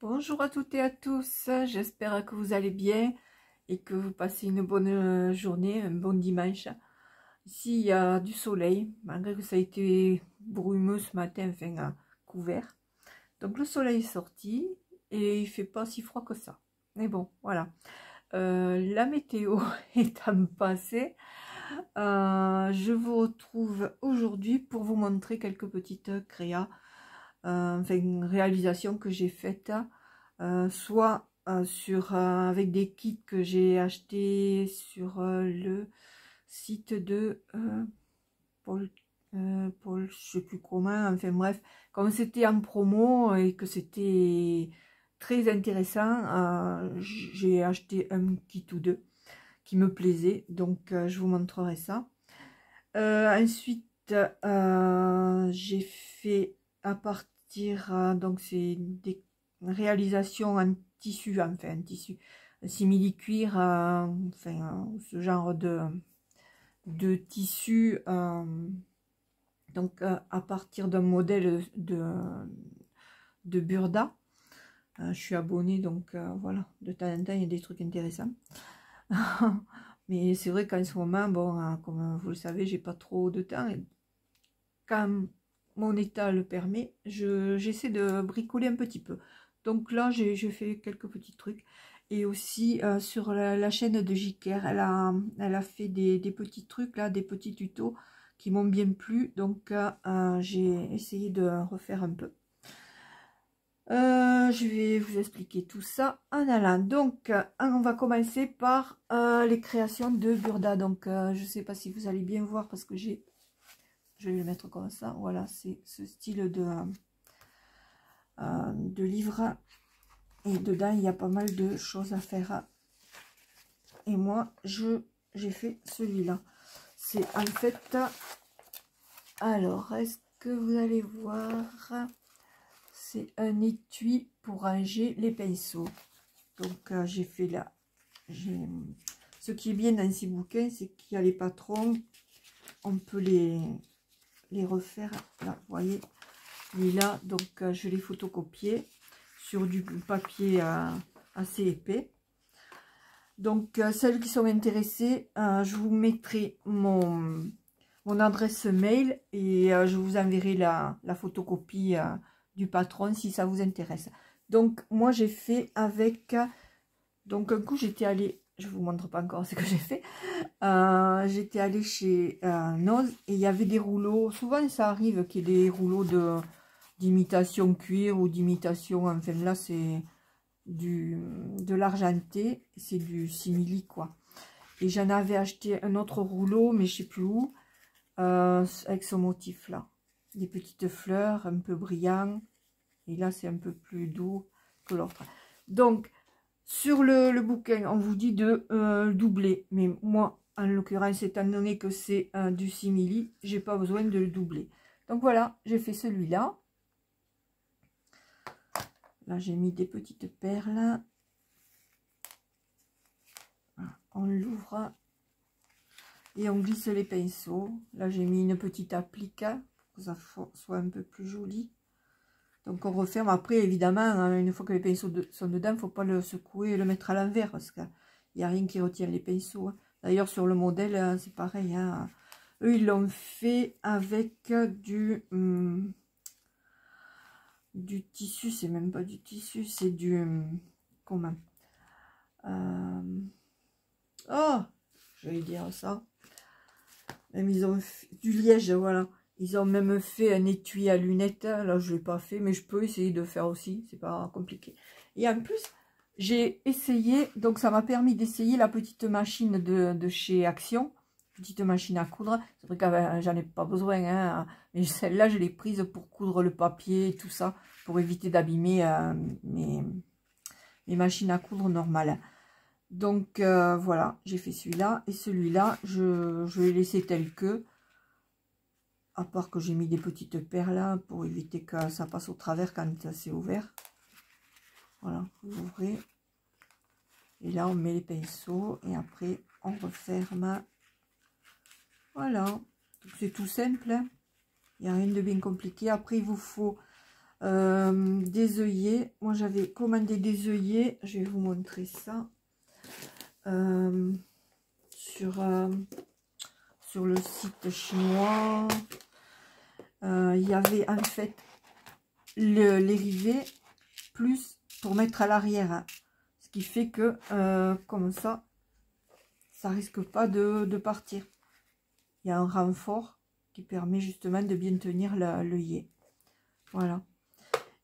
Bonjour à toutes et à tous, j'espère que vous allez bien et que vous passez une bonne journée, un bon dimanche. Ici il y a du soleil, malgré que ça a été brumeux ce matin, enfin couvert. Donc le soleil est sorti et il fait pas si froid que ça. Mais bon, voilà. La météo étant passée, je vous retrouve aujourd'hui pour vous montrer quelques petites créas, enfin réalisations que j'ai faites. Soit avec des kits que j'ai achetés sur le site de Paul, je sais plus comment, enfin bref, comme c'était en promo et que c'était très intéressant, j'ai acheté un kit ou deux qui me plaisait, donc je vous montrerai ça. Ensuite, j'ai fait à partir, donc c'est des réalisations en tissu, enfin un tissu simili-cuir, enfin ce genre de tissu, donc à partir d'un modèle de Burda. Je suis abonnée, donc voilà, de temps en temps il y a des trucs intéressants. Mais c'est vrai qu'en ce moment, bon, comme vous le savez, j'ai pas trop de temps. Et quand mon état le permet, j'essaie de bricoler un petit peu. Donc là, j'ai fait quelques petits trucs. Et aussi sur la chaîne de Jiker, elle a fait des petits trucs, là, des petits tutos qui m'ont bien plu. Donc j'ai essayé de refaire un peu. Je vais vous expliquer tout ça en allant. Donc, on va commencer par les créations de Burda. Donc, je ne sais pas si vous allez bien voir parce que je vais le mettre comme ça. Voilà, c'est ce style de livre. Et dedans, il y a pas mal de choses à faire. Et moi, j'ai fait celui-là. C'est en fait... Alors, est-ce que vous allez voir... C'est un étui pour ranger les pinceaux. Donc j'ai fait là. Ce qui est bien dans ces bouquins, c'est qu'il y a les patrons. On peut les refaire. Là, vous voyez, là. Donc je l'ai photocopié sur du papier assez épais. Donc celles qui sont intéressées, je vous mettrai mon adresse mail et je vous enverrai la photocopie du patron si ça vous intéresse. Donc moi j'ai fait avec, donc un coup j'étais allée, je vous montre pas encore ce que j'ai fait, j'étais allée chez Noz et il y avait des rouleaux, souvent ça arrive qu'il y ait des rouleaux d'imitation cuir ou d'imitation, enfin là c'est de l'argenté, c'est du simili quoi. Et j'en avais acheté un autre rouleau mais je sais plus où, avec ce motif là, des petites fleurs un peu brillantes. Et là, c'est un peu plus doux que l'autre. Donc, sur le bouquin, on vous dit de doubler. Mais moi, en l'occurrence, étant donné que c'est du simili, j'ai pas besoin de le doubler. Donc voilà, j'ai fait celui-là. Là, j'ai mis des petites perles. On l'ouvre. Et on glisse les pinceaux. Là, j'ai mis une petite applique pour que ça soit un peu plus joli. Donc on referme. Après évidemment, une fois que les pinceaux sont dedans, il ne faut pas le secouer et le mettre à l'envers parce qu'il n'y a rien qui retient les pinceaux. D'ailleurs sur le modèle, c'est pareil. Eux, ils l'ont fait avec du tissu. C'est même pas du tissu, c'est du... comment oh, je vais dire ça. Même ils ont fait du liège, voilà. Ils ont même fait un étui à lunettes. Là, je ne l'ai pas fait, mais je peux essayer de faire aussi. C'est pas compliqué. Et en plus, j'ai essayé, donc ça m'a permis d'essayer la petite machine de chez Action. Petite machine à coudre. C'est vrai que j'en ai pas besoin, hein, mais celle-là, je l'ai prise pour coudre le papier et tout ça, pour éviter d'abîmer mes machines à coudre normales. Donc voilà, j'ai fait celui-là. Et celui-là, je l'ai laissé tel que. À part que j'ai mis des petites perles pour éviter que ça passe au travers quand c'est ouvert. Voilà, vous ouvrez. Et là, on met les pinceaux. Et après, on referme. Voilà. C'est tout simple. Il n'y a rien de bien compliqué. Après, il vous faut Des œillets. Moi, j'avais commandé des œillets. Je vais vous montrer ça. Sur le site chinois. Il y avait en fait les rivets plus pour mettre à l'arrière. Hein. Ce qui fait que, comme ça risque pas de partir. Il y a un renfort qui permet justement de bien tenir l'œillet. Voilà.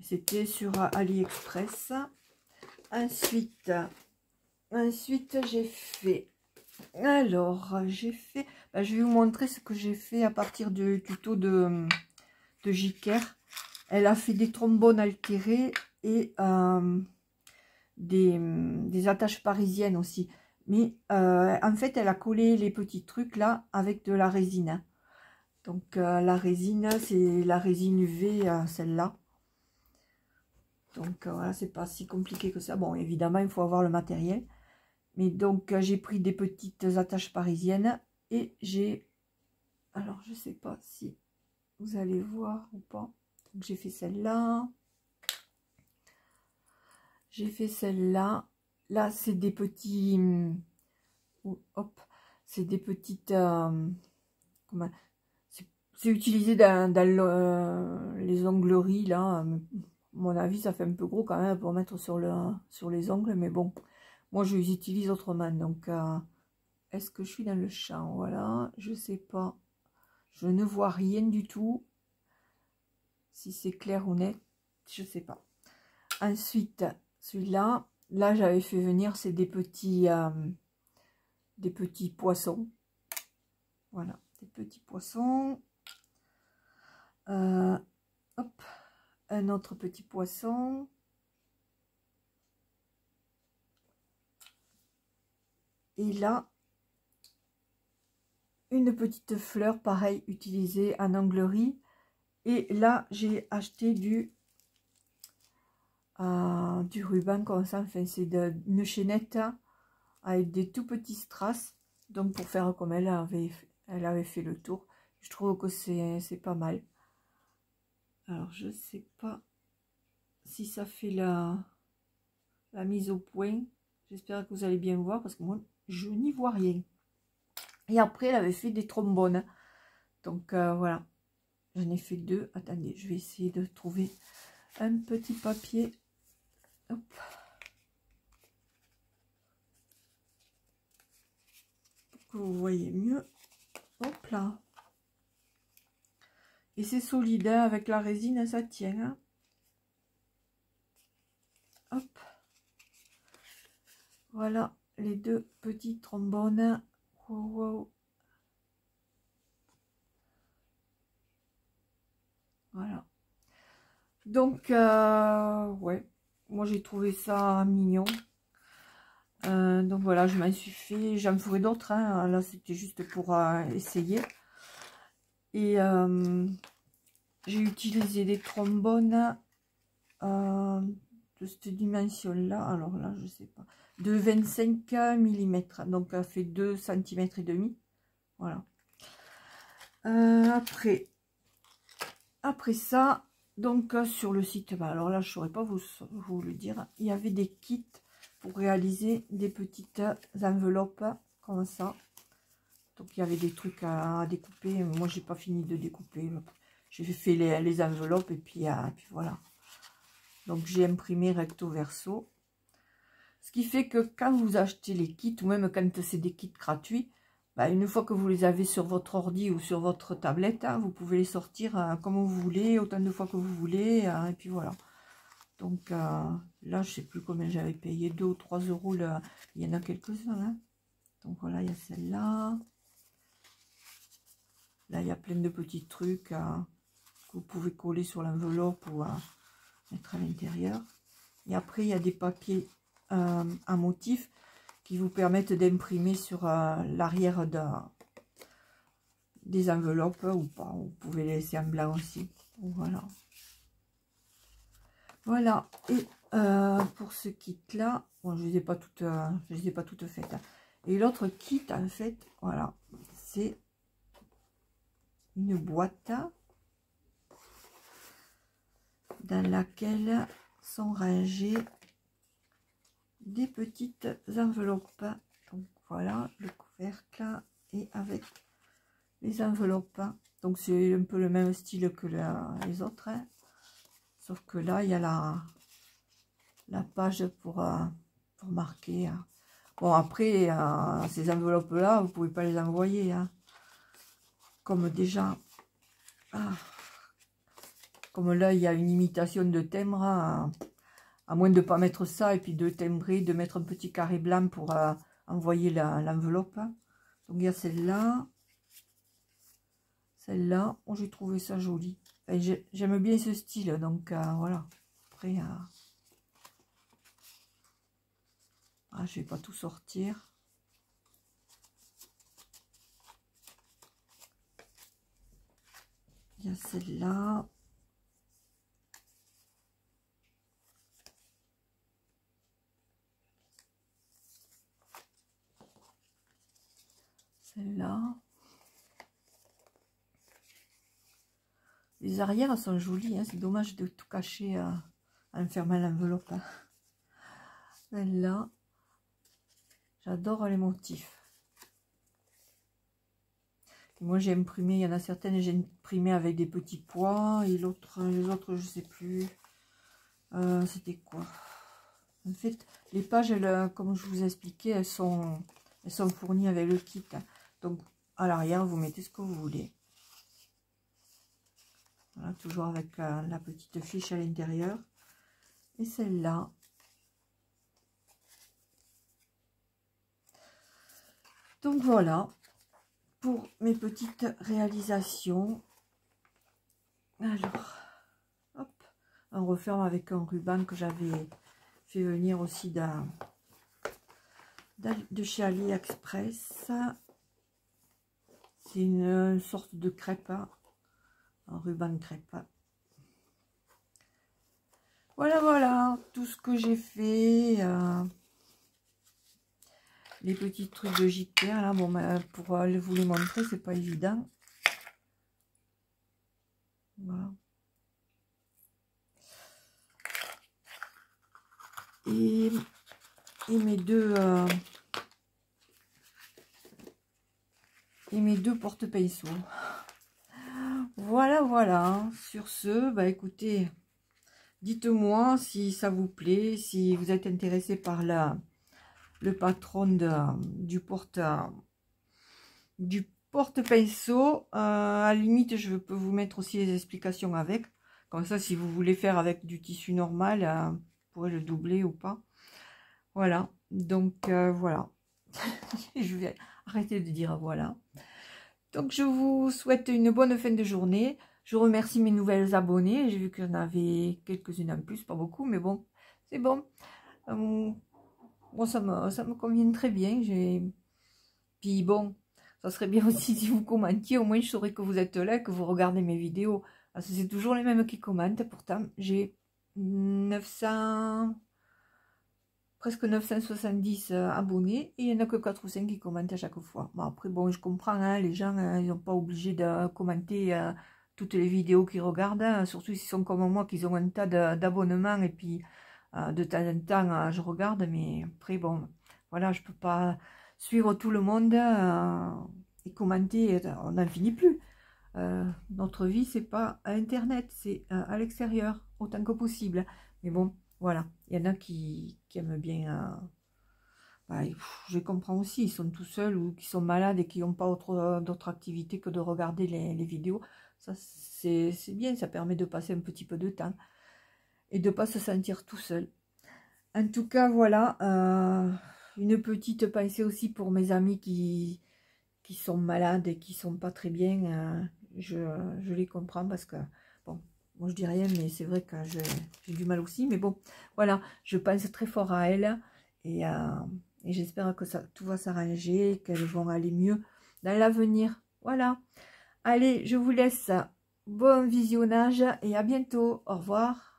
C'était sur AliExpress. Ensuite j'ai fait... Alors, j'ai fait... Ben, je vais vous montrer ce que j'ai fait à partir du tuto de Jiker. Elle a fait des trombones altérés et des attaches parisiennes aussi. Mais en fait, elle a collé les petits trucs là avec de la résine. Donc la résine, c'est la résine UV, celle-là. Donc voilà, c'est pas si compliqué que ça. Bon, évidemment, il faut avoir le matériel. Mais donc j'ai pris des petites attaches parisiennes et j'ai... Alors, je sais pas si vous allez voir ou pas. Donc j'ai fait celle-là. J'ai fait celle-là. Là, c'est des petits... hop, c'est des petites... comment... C'est utilisé dans les ongleries, là. À mon avis, ça fait un peu gros quand même pour mettre sur les ongles. Mais bon, moi, je les utilise autrement. Donc, est-ce que je suis dans le champ? Voilà, je sais pas. Je ne vois rien du tout. Si c'est clair ou net, je sais pas. Ensuite, celui-là, là, j'avais fait venir, c'est des petits poissons. Voilà, des petits poissons. Hop, un autre petit poisson. Et là, une petite fleur, pareil, utilisée en anglerie. Et là, j'ai acheté du ruban comme ça. Enfin, c'est une chaînette avec des tout petits strass. Donc, pour faire comme elle avait fait le tour. Je trouve que c'est pas mal. Alors, je sais pas si ça fait la mise au point. J'espère que vous allez bien voir parce que moi, je n'y vois rien. Et après, elle avait fait des trombones. Donc, voilà. J'en ai fait deux. Attendez, je vais essayer de trouver un petit papier. Hop. Pour que vous voyez mieux. Hop là. Et c'est solide, hein, avec la résine, ça tient. Hein. Hop. Voilà les deux petits trombones. Wow, wow. Voilà. Donc, ouais. Moi, j'ai trouvé ça mignon. Donc, voilà, je m'en suis fait. J'en ferai d'autres. Hein. Là, c'était juste pour essayer. Et j'ai utilisé des trombones de cette dimension-là. Alors là, je sais pas. De 25 mm. Donc, ça fait 2 cm et demi. Voilà. Après ça, donc sur le site, bah, alors là, je ne saurais pas vous le dire. Il y avait des kits pour réaliser des petites enveloppes comme ça. Donc, il y avait des trucs à découper. Moi, j'ai pas fini de découper. J'ai fait les enveloppes et puis voilà. Donc, j'ai imprimé recto verso. Ce qui fait que quand vous achetez les kits, ou même quand c'est des kits gratuits, bah, une fois que vous les avez sur votre ordi ou sur votre tablette, hein, vous pouvez les sortir comme vous voulez, autant de fois que vous voulez. Et puis voilà. Donc, là, je ne sais plus combien j'avais payé. 2 ou 3 euros. Là. Il y en a quelques-uns. Hein. Donc, voilà, il y a celle-là. Là, il y a plein de petits trucs que vous pouvez coller sur l'enveloppe ou mettre à l'intérieur. Et après, il y a des papiers à motifs qui vous permettent d'imprimer sur l'arrière des enveloppes ou pas. Vous pouvez les laisser en blanc aussi. Voilà. Voilà. Et pour ce kit-là, bon, je ne les ai pas toutes faites. Hein. Et l'autre kit, en fait, voilà, c'est une boîte dans laquelle sont rangées des petites enveloppes. Donc voilà le couvercle et avec les enveloppes. Donc c'est un peu le même style que les autres, hein. Sauf que là il y a la page pour marquer. Bon après ces enveloppes là vous pouvez pas les envoyer, hein. Comme déjà comme là il y a une imitation de timbre, à moins de ne pas mettre ça et puis de timbrer, de mettre un petit carré blanc pour envoyer l'enveloppe. Donc il y a celle-là. Celle-là, oh, j'ai trouvé ça joli. Enfin, j'aime bien ce style, donc voilà. Après, je vais pas tout sortir. Il y a celle-là. Celle-là. Les arrières sont jolies, hein. C'est dommage de tout cacher en fermant l'enveloppe, hein. Celle-là. J'adore les motifs. Et moi j'ai imprimé, il y en a certaines j'ai imprimé avec des petits pois et les autres je sais plus. C'était quoi? En fait, les pages, comme je vous ai expliqué, elles sont fournies avec le kit. Donc à l'arrière vous mettez ce que vous voulez. Voilà, toujours avec la petite fiche à l'intérieur. Et celle-là. Donc voilà pour mes petites réalisations. Alors, hop, on referme avec un ruban que j'avais fait venir aussi de chez AliExpress. C'est une sorte de crêpe, hein, un ruban crêpe. Voilà, tout ce que j'ai fait. Les petits trucs de JK, là, bon, pour vous les montrer, c'est pas évident. Voilà. Et mes deux porte-pinceaux. Voilà. Sur ce, bah écoutez, dites-moi si ça vous plaît, si vous êtes intéressé par le patron du porte-pinceau. À la limite, je peux vous mettre aussi les explications avec. Comme ça, si vous voulez faire avec du tissu normal, vous pourrez le doubler ou pas. Voilà. Donc, voilà. Je vais arrêter de dire voilà. Donc, je vous souhaite une bonne fin de journée. Je remercie mes nouvelles abonnées. J'ai vu qu'il y en avait quelques-unes en plus, pas beaucoup, mais bon, c'est bon. Moi, ça me convient très bien. Puis bon, ça serait bien aussi si vous commentiez. Au moins, je saurais que vous êtes là, que vous regardez mes vidéos. Parce que c'est toujours les mêmes qui commentent. Pourtant, j'ai presque 970 abonnés. Et il n'y en a que 4 ou 5 qui commentent à chaque fois. Bon, après, bon, je comprends, hein, les gens, ils n'ont pas obligé de commenter toutes les vidéos qu'ils regardent. Hein, surtout s'ils sont comme moi, qu'ils ont un tas d'abonnements. Et puis, de temps en temps, je regarde. Mais après, bon, voilà, je peux pas suivre tout le monde et commenter, on n'en finit plus. Notre vie, c'est pas à Internet, c'est à l'extérieur, autant que possible. Mais bon, voilà, il y en a qui aiment bien. Bah, je comprends aussi, ils sont tout seuls ou qui sont malades et qui n'ont pas d'autre activité que de regarder les vidéos. Ça, c'est bien, ça permet de passer un petit peu de temps et de ne pas se sentir tout seul. En tout cas, voilà, une petite pensée aussi pour mes amis qui sont malades et qui sont pas très bien. Je les comprends parce que, bon, moi je dis rien, mais c'est vrai que j'ai du mal aussi. Mais bon, voilà, je pense très fort à elles et j'espère que tout va s'arranger, qu'elles vont aller mieux dans l'avenir. Voilà, allez, je vous laisse. Bon visionnage et à bientôt. Au revoir.